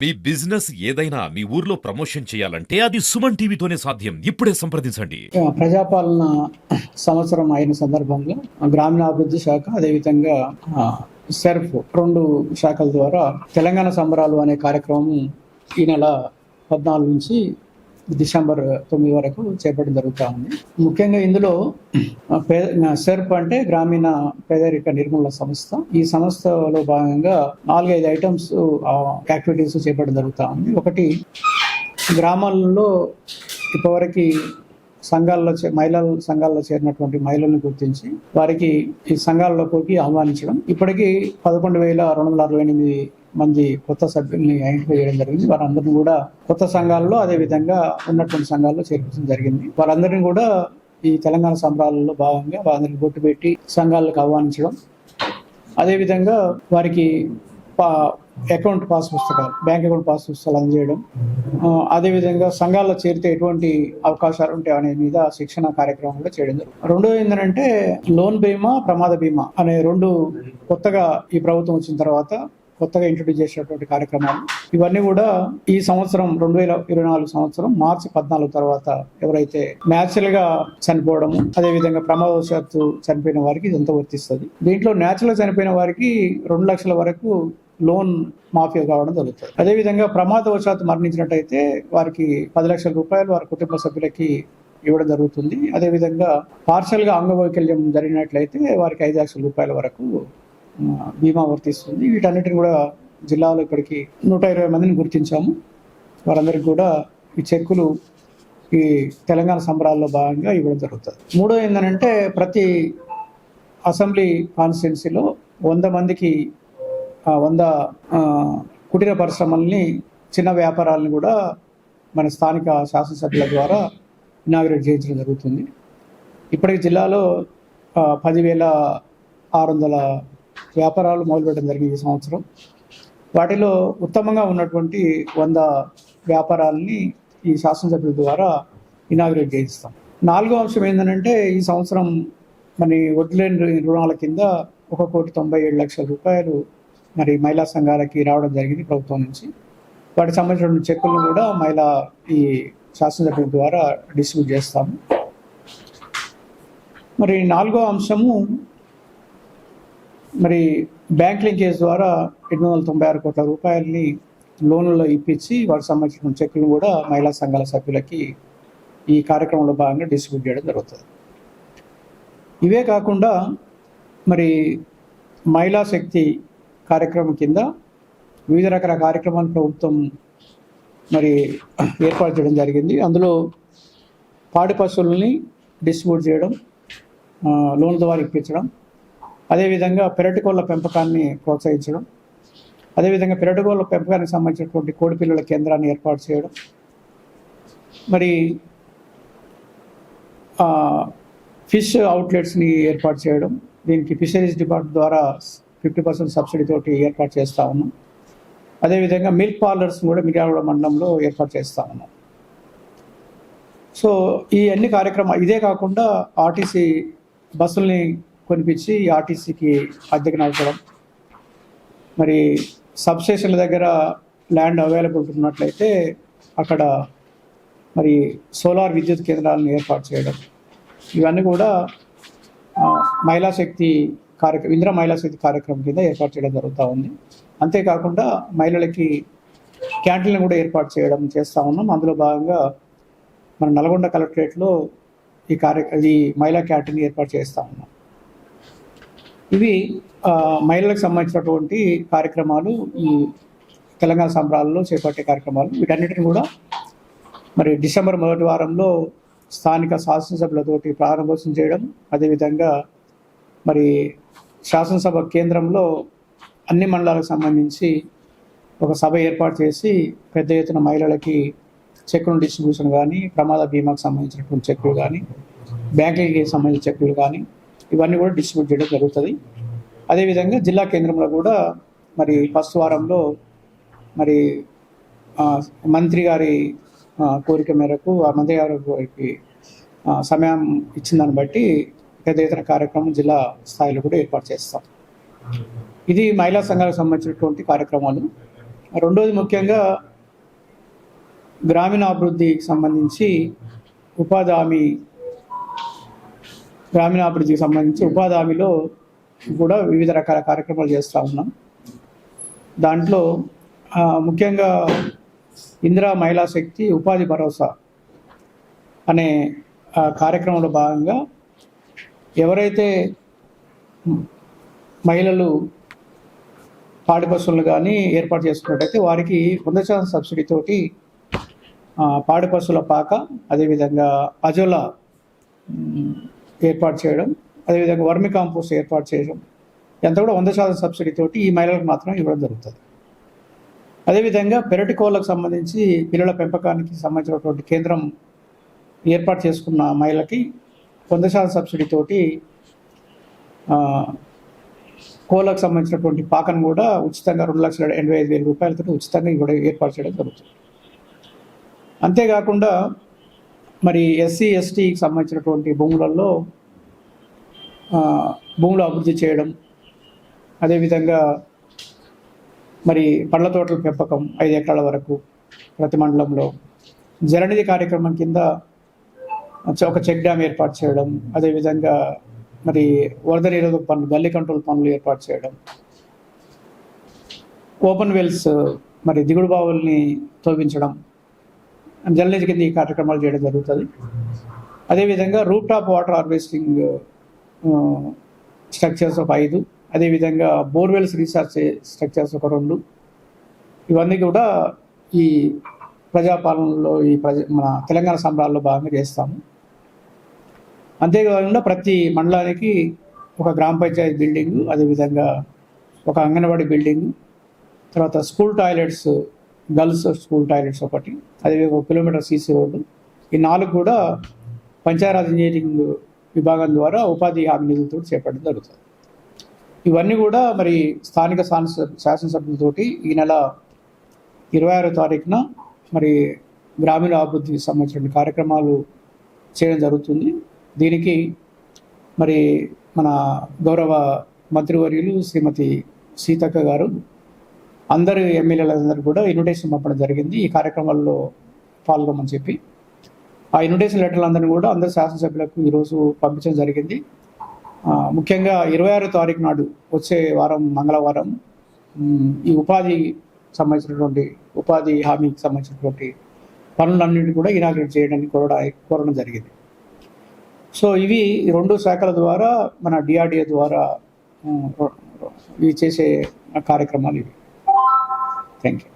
మీ business ఏదైనా మీ ఊర్లో promotion చేయాలంటే అది సుమన్ టీవీతోనే సాధ్యం. ఇప్పుడే సంప్రదించండి. ప్రజాపాలన సంవత్సరం అయిన సందర్భంగా గ్రామీణాభివృద్ధి శాఖ అదేవిధంగా సెర్ఫ్ 2 శాఖల ద్వారా తెలంగాణ సంబరాలు అనే కార్యక్రమం ఈ నెల 14 నుంచి డిసెంబర్ 9 వరకు చేపట్టడం జరుగుతూ ఉంది. ముఖ్యంగా ఇందులో సెర్ప్ అంటే గ్రామీణ పేదరిక నిర్మూలన సంస్థ. ఈ సంస్థలో భాగంగా 4-5 ఐటమ్స్ యాక్టివిటీస్ చేపట్టడం జరుగుతూ ఉంది. ఒకటి, గ్రామాలలో ఇప్పటివరకు మహిళల సంఘాల్లో చేరినటువంటి మహిళలను గుర్తించి వారికి ఈ సంఘాలలోకి ఆహ్వానించడం. ఇప్పటికీ 11,268 మంది కొత్త సభ్యుల్ని ఐడెంటిఫై చేయడం జరిగింది. వారందరినీ కూడా కొత్త సంఘాల్లో అదేవిధంగా ఉన్నటువంటి సంఘాల్లో చేర్పించడం జరిగింది. వారందరినీ కూడా ఈ తెలంగాణ సంబరాలలో భాగంగా వారందరినీ బొట్టు పెట్టి సంఘాలకు ఆహ్వానించడం, అదేవిధంగా వారికి అకౌంట్ పాస్ పుస్తకాలు, బ్యాంక్ అకౌంట్ పాస్ పుస్తకాలు అందజేయడం, అదేవిధంగా సంఘాల్లో చేరితే ఎటువంటి అవకాశాలు ఉంటాయి అనే మీద శిక్షణ కార్యక్రమం కూడా చేయడం జరుగుతుంది. రెండోది ఏంటంటే లోన్ బీమా, ప్రమాద బీమా అనే 2 కొత్తగా ఈ ప్రభుత్వం వచ్చిన తర్వాత కొత్తగా ఇంట్రొడ్యూస్ చేసినటువంటి కార్యక్రమాలు. ఇవన్నీ కూడా ఈ సంవత్సరం 2024 సంవత్సరం మార్చి 14 తర్వాత ఎవరైతే న్యాచురల్ గా చనిపోవడము, అదేవిధంగా ప్రమాదవశాత్తు చనిపోయిన వారికి ఇదంతా వర్తిస్తుంది. దీంట్లో న్యాచురల్ గా చనిపోయిన వారికి 2 లక్షల వరకు లోన్ మాఫీ కావడం జరుగుతుంది. అదేవిధంగా ప్రమాదవశాత్తు మరణించినట్టయితే వారికి 10 లక్షల రూపాయలు వారి కుటుంబ సభ్యులకి ఇవ్వడం జరుగుతుంది. అదేవిధంగా పార్షల్ గా అంగవైకల్యం జరిగినట్లయితే వారికి 5 లక్షల రూపాయల వరకు బీమా వర్తిస్తుంది. వీటన్నిటిని కూడా జిల్లాలో ఇప్పటికి 120 మందిని గుర్తించాము. వారందరికీ కూడా ఈ చెక్కులు ఈ తెలంగాణ సంబరాల్లో భాగంగా ఇవ్వడం జరుగుతుంది. మూడో ఏంటంటే ప్రతి అసెంబ్లీ కాన్స్టిట్యున్సీలో 100 మందికి 100 కుటీర పరిశ్రమల్ని, చిన్న వ్యాపారాలను కూడా మన స్థానిక శాసనసభ్యుల ద్వారా ఇనాగ్రేట్ చేయించడం జరుగుతుంది. ఇప్పటికి జిల్లాలో 10,600 వ్యాపారాలు మొదలుపెట్టడం జరిగింది ఈ సంవత్సరం. వాటిలో ఉత్తమంగా ఉన్నటువంటి 100 వ్యాపారాలని ఈ శాసనసభ్యుల ద్వారా ఇనాగ్రేట్ చేయిస్తాం. 4వ అంశం ఏంటంటే ఈ సంవత్సరం మరి వడ్లేని రుణాల కింద 1,97,00,000 రూపాయలు మరి మహిళా సంఘాలకి రావడం జరిగింది ప్రభుత్వం నుంచి. వాటికి సంబంధించిన చెక్కులను కూడా ఈ శాసనసభ్యుల ద్వారా డిస్ట్రిబ్యూట్ చేస్తాము. మరి 4వ అంశము మరి బ్యాంక్ లింకేజ్ ద్వారా 896 కోట్ల రూపాయలని లోన్లలో ఇప్పించి వాటికి సంబంధించిన చెక్కులను కూడా మహిళా సంఘాల సభ్యులకి ఈ కార్యక్రమంలో భాగంగా డిస్ట్రిబ్యూట్ చేయడం జరుగుతుంది. ఇవే కాకుండా మరి మహిళా శక్తి కార్యక్రమం కింద వివిధ రకాల కార్యక్రమాలు ప్రభుత్వం మరి ఏర్పాటు చేయడం జరిగింది. అందులో పాడి పశువులని డిస్ట్రిబ్యూట్ చేయడం, లోన్ల ద్వారా ఇప్పించడం, అదేవిధంగా పెరటికోళ్ల పెంపకాన్ని ప్రోత్సహించడం, అదేవిధంగా పెరటికోళ్ల పెంపకానికి సంబంధించినటువంటి కోడిపిల్లల కేంద్రాన్ని ఏర్పాటు చేయడం, మరి ఫిష్ అవుట్లెట్స్ని ఏర్పాటు చేయడం. దీనికి ఫిషరీస్ డిపార్ట్మెంట్ ద్వారా 50% సబ్సిడీ తోటి ఏర్పాటు చేస్తూ ఉన్నాం. అదేవిధంగా మిల్క్ పార్లర్స్ కూడా మిర్యాలగూడ మండలంలో ఏర్పాటు చేస్తూ ఉన్నాం. సో ఈ అన్ని కార్యక్రమాలు, ఇదే కాకుండా ఆర్టీసీ బస్సుల్ని కొనిపించి ఆర్టీసీకి అద్దెకు నడపడం, మరి సబ్స్టేషన్ల దగ్గర ల్యాండ్ అవైలబుల్ ఉన్నట్లయితే అక్కడ మరి సోలార్ విద్యుత్ కేంద్రాలను ఏర్పాటు చేయడం, ఇవన్నీ కూడా మహిళా శక్తి ఇందిరా మహిళా శక్తి కార్యక్రమం కింద ఏర్పాటు చేయడం జరుగుతూ ఉంది. అంతేకాకుండా మహిళలకి క్యాంటీన్లు కూడా ఏర్పాటు చేస్తూ ఉన్నాం. అందులో భాగంగా మన నల్గొండ కలెక్టరేట్లో ఈ మహిళా క్యాంటీన్ ఏర్పాటు చేస్తూ ఉన్నాం. ఇవి మహిళలకు సంబంధించినటువంటి కార్యక్రమాలు, ఈ తెలంగాణ సంబరాలలో చేపట్టే కార్యక్రమాలు. వీటన్నిటిని కూడా మరి డిసెంబర్ మొదటి వారంలో స్థానిక శాసనసభ్యులతోటి ప్రారంభోత్సవం చేయడం, అదేవిధంగా మరి శాసనసభ కేంద్రంలో అన్ని మండలాలకు సంబంధించి ఒక సభ ఏర్పాటు చేసి పెద్ద ఎత్తున మహిళలకి చెక్కుల డిస్ట్రిబ్యూషన్ కానీ, ప్రమాద బీమాకు సంబంధించినటువంటి చెక్కులు కానీ, బ్యాంకులకి సంబంధించిన చెక్కులు కానీ ఇవన్నీ కూడా డిస్ట్రిబ్యూట్ చేయడం జరుగుతుంది. అదేవిధంగా జిల్లా కేంద్రంలో కూడా మరి ఫస్ట్ వారంలో మరి మంత్రి గారి కోరిక మేరకు ఆ మంత్రి గారికి సమయం ఇచ్చిన దాన్ని బట్టి పెద్ద ఎత్తున కార్యక్రమం జిల్లా స్థాయిలో కూడా ఏర్పాటు చేస్తాం. ఇది మహిళా సంఘాలకు సంబంధించినటువంటి కార్యక్రమాలు. రెండోది ముఖ్యంగా గ్రామీణాభివృద్ధికి సంబంధించి గ్రామీణాభివృద్ధికి సంబంధించి ఉపాధి హామీలో కూడా వివిధ రకాల కార్యక్రమాలు చేస్తూ ఉన్నాం. దాంట్లో ముఖ్యంగా ఇందిరా మహిళా శక్తి ఉపాధి భరోసా అనే కార్యక్రమంలో భాగంగా ఎవరైతే మహిళలు పాడి పశువులు కానీ ఏర్పాటు చేసుకున్నట్టయితే వారికి 100% సబ్సిడీతోటి పాడి పశువుల పాక, అదేవిధంగా అజోలా ఏర్పాటు చేయడం, అదేవిధంగా వర్మి కాంపోస్ట్ ఏర్పాటు చేయడం, ఎంత కూడా 100% సబ్సిడీతోటి ఈ మహిళలకు మాత్రం ఇవ్వడం జరుగుతుంది. అదేవిధంగా పెరటి కోళ్ళకు సంబంధించి పిల్లల పెంపకానికి సంబంధించినటువంటి కేంద్రం ఏర్పాటు చేసుకున్న మహిళకి 100% సబ్సిడీతోటి కోళ్ళకు సంబంధించినటువంటి పాకను కూడా ఉచితంగా 2,85,000 రూపాయలతో ఉచితంగా ఇవ్వడం ఏర్పాటు చేయడం జరుగుతుంది. అంతేకాకుండా మరి ఎస్సీ ఎస్టీకి సంబంధించినటువంటి భూములలో భూములు అభివృద్ధి చేయడం, అదేవిధంగా మరి పండ్ల తోటల పెంపకం 5 ఎకరాల వరకు ప్రతి మండలంలో, జలనిధి కార్యక్రమం కింద ఒక చెక్ డ్యామ్ ఏర్పాటు చేయడం, అదేవిధంగా మరి వరద నిరోధక పనులు, గల్లీ కంట్రోల్ పనులు ఏర్పాటు చేయడం, ఓపెన్ వెల్స్ మరి దిగుడు బావుల్ని తవ్వించడం, జలనిధి కింద ఈ కార్యక్రమాలు చేయడం జరుగుతుంది. అదేవిధంగా rooftop water harvesting structures ఒక 5, అదేవిధంగా బోర్వెల్స్ రీసెర్చ్ స్ట్రక్చర్స్ ఒక 2, ఇవన్నీ కూడా ఈ ప్రజాపాలనలో మన తెలంగాణ సంబరాల్లో భాగంగా చేస్తాము. అంతేకాకుండా ప్రతి మండలానికి ఒక గ్రామ పంచాయతీ బిల్డింగు, అదేవిధంగా ఒక అంగన్వాడీ బిల్డింగు, తర్వాత school toilets, girls school toilets ఒకటి, అదేవిధంగా 1 కిలోమీటర్ సీసీ రోడ్డు, ఈ 4 కూడా పంచాయరాజ్ ఇంజనీరింగ్ విభాగం ద్వారా ఉపాధి హామీ నిధులతో చేపట్టడం జరుగుతుంది. ఇవన్నీ కూడా మరి స్థానిక శాసనసభ్యులతోటి ఈ నెల 26వ తారీఖున మరి గ్రామీణ అభివృద్ధికి సంబంధించిన కార్యక్రమాలు చేయడం జరుగుతుంది. దీనికి మరి మన గౌరవ మంత్రివర్యులు శ్రీమతి సీతక్క గారు అందరు ఎమ్మెల్యేలందరూ కూడా ఇన్విటేషన్ పంపడం జరిగింది ఈ కార్యక్రమాల్లో పాల్గొమని చెప్పి. ఆ ఇన్విటేషన్ లెటర్లందరినీ కూడా అందరు శాసనసభ్యులకు ఈరోజు పంపించడం జరిగింది. ముఖ్యంగా 26వ తారీఖు నాడు వచ్చే వారం మంగళవారం ఈ సంబంధించినటువంటి ఉపాధి హామీకి సంబంధించినటువంటి పనులన్నింటినీ కూడా ఇనాగ్రేట్ చేయడానికి కోరడం జరిగింది. సో ఇవి 2 శాఖల ద్వారా మన డిఆర్డిఏ ద్వారా ఇవి చేసే కార్యక్రమాలు ఇవి. Thank you.